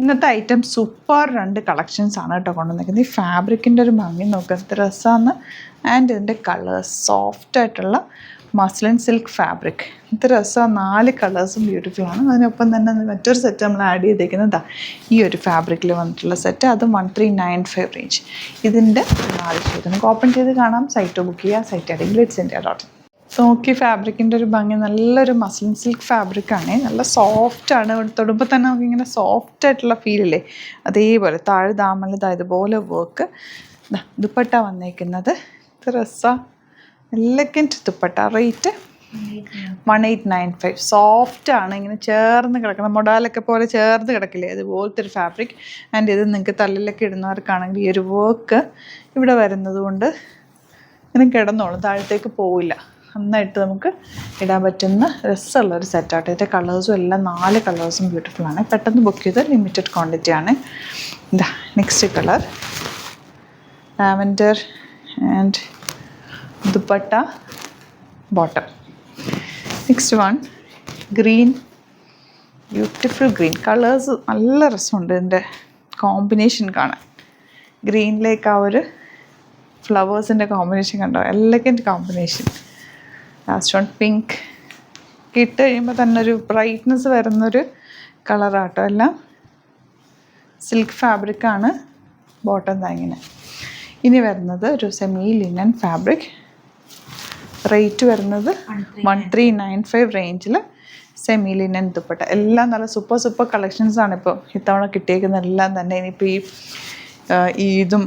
ഇന്നത്തെ item super 2 collections ആണ് കേട്ടോ കൊണ്ടുവന്നിരിക്കുന്നത്. ഈ ഫാബ്രിക്കിൻ്റെ ഒരു ഭംഗി നോക്കുക, എന്ത് രസമാണ്. ആൻഡ് ഇതിൻ്റെ കളേഴ്സ് സോഫ്റ്റ് ആയിട്ടുള്ള മസ്ലിൻ സിൽക്ക് ഫാബ്രിക്, എന്ത് രസമാണ്. 4 കളേഴ്സും ബ്യൂട്ടിഫുൾ ആണ്. അതിനൊപ്പം തന്നെ മറ്റൊരു സെറ്റ് നമ്മൾ ആഡ് ചെയ്തേക്കുന്നതാണ് ഈ ഒരു ഫാബ്രിക്കിൽ വന്നിട്ടുള്ള സെറ്റ്, അതും 1395 റേഞ്ച്. ഇതിൻ്റെ 4 ഷെയ്ഡ് നമുക്ക് ഓപ്പൺ ചെയ്ത് കാണാം. സൈറ്റ് ബുക്ക് ചെയ്യുക, സൈറ്റ് ആയിട്ട് ഗ്ലിറ്റ്സ് ഇന്ത്യ ഡോട്ട്. നോക്കി ഫാബ്രിക്കിൻ്റെ ഒരു ഭംഗി, നല്ലൊരു മസ്ലിൻ സിൽക്ക് ഫാബ്രിക്കാണ്, നല്ല സോഫ്റ്റാണ്. തൊടുമ്പോൾ തന്നെ നമുക്കിങ്ങനെ സോഫ്റ്റ് ആയിട്ടുള്ള ഫീലില്ലേ, അതേപോലെ താഴെ ദാമല് ഇതുപോലെ വർക്ക്. ദുപ്പട്ട വന്നേക്കുന്നത് ഇത് രസമാണ്, എലഗൻറ്റ് ദുപ്പട്ട. റേറ്റ് 1895. സോഫ്റ്റാണ്, ഇങ്ങനെ ചേർന്ന് കിടക്കണം, മൊഡാലൊക്കെ പോലെ ചേർന്ന് കിടക്കില്ലേ, അതുപോലത്തെ ഒരു ഫാബ്രിക്. ആൻഡ് ഇത് നിങ്ങൾക്ക് തലയിലൊക്കെ ഇടുന്നവർക്കാണെങ്കിൽ ഈ ഒരു വർക്ക് ഇവിടെ വരുന്നത് കൊണ്ട് ഇങ്ങനെ കിടന്നോളും, താഴത്തേക്ക് പോവില്ല. നന്നായിട്ട് നമുക്ക് ഇടാൻ പറ്റുന്ന രസമുള്ളൊരു സെറ്റാട്ടോ. ഇതിൻ്റെ കളേഴ്സും എല്ലാം 4 കളേഴ്സും ബ്യൂട്ടിഫുള്ളാണ്. പെട്ടെന്ന് ബുക്ക് ചെയ്ത് ലിമിറ്റഡ് ക്വാണ്ടിറ്റി ആണ്. ഇതാ next colour lavender and dupatta bottom. Next one green, beautiful green. Colours നല്ല രസമുണ്ട് ഇതിൻ്റെ കോമ്പിനേഷൻ കാണാൻ. ഗ്രീനിലേക്ക് ആ ഒരു ഫ്ലവേഴ്സിൻ്റെ കോമ്പിനേഷൻ കണ്ടോ, elegant combination. Last one pink. ഇട്ട് കഴിയുമ്പോൾ തന്നെ ഒരു ബ്രൈറ്റ്നെസ് വരുന്നൊരു കളറാട്ടോ. എല്ലാം സിൽക്ക് ഫാബ്രിക്കാണ്. ബോട്ടം താങ്ങിന്. ഇനി വരുന്നത് ഒരു സെമി ലിനൻ ഫാബ്രിക്. റേറ്റ് വരുന്നത് 1395 റേഞ്ചിൽ സെമി ലിനൻ ദുപ്പട്ട. എല്ലാം നല്ല സൂപ്പർ കളക്ഷൻസാണ് ഇപ്പോൾ ഇത്തവണ കിട്ടിയേക്കുന്ന എല്ലാം തന്നെ. ഇനിയിപ്പോൾ ഈ ഈദും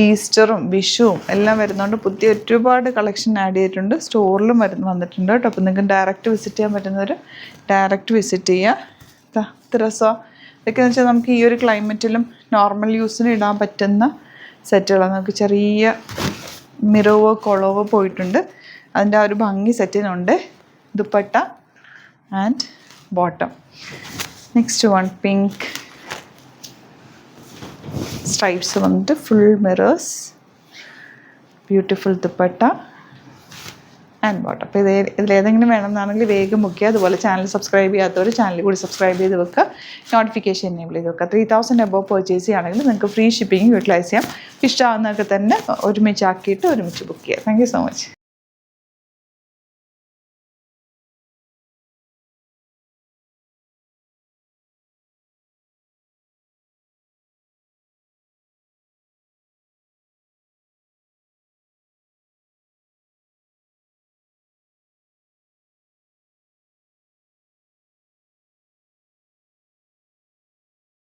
ഈസ്റ്ററും വിഷുവും എല്ലാം വരുന്നതുകൊണ്ട് പുതിയ ഒരുപാട് കളക്ഷൻ ആഡ് ചെയ്തിട്ടുണ്ട്. സ്റ്റോറിലും വന്നിട്ടുണ്ട് കേട്ടോ. അപ്പോൾ നിങ്ങൾക്ക് ഡയറക്റ്റ് വിസിറ്റ് ചെയ്യാൻ പറ്റുന്നവർ ഡയറക്റ്റ് വിസിറ്റ് ചെയ്യുക. ഇത്ര രസമാണ് ഇതൊക്കെ എന്ന് വെച്ചാൽ നമുക്ക് ഈ ഒരു ക്ലൈമറ്റിലും നോർമൽ യൂസിന് ഇടാൻ പറ്റുന്ന സെറ്റുകളാണ്. നമുക്ക് ചെറിയ മിറവോ കൊളവോ പോയിട്ടുണ്ട്, അതിൻ്റെ ആ ഒരു ഭംഗി സെറ്റിനുണ്ട്. Dupatta and bottom. Next one pink stripes വന്നിട്ട് full mirrors, beautiful dupatta and bottom. അപ്പോൾ ഇതിലേതെങ്കിലും വേണമെന്നാണെങ്കിൽ വേഗം ബുക്ക് ചെയ്യുക. അതുപോലെ ചാനൽ സബ്സ്ക്രൈബ് ചെയ്യാത്തവർ ചാനൽ കൂടി സബ്സ്ക്രൈബ് ചെയ്ത് വെക്കുക, നോട്ടിഫിക്കേഷൻ എനേബിൾ ചെയ്ത് വെക്കുക. 3000 എബോവ് പർച്ചേസ് ചെയ്യുകയാണെങ്കിൽ നിങ്ങൾക്ക് ഫ്രീ ഷിപ്പിംഗ് യൂട്ടിലൈസ് ചെയ്യാം. ഇഷ്ടമാകുന്നതൊക്കെ തന്നെ ഒരുമിച്ചാക്കിയിട്ട് ഒരുമിച്ച് ബുക്ക് ചെയ്യുക. Thank you so much.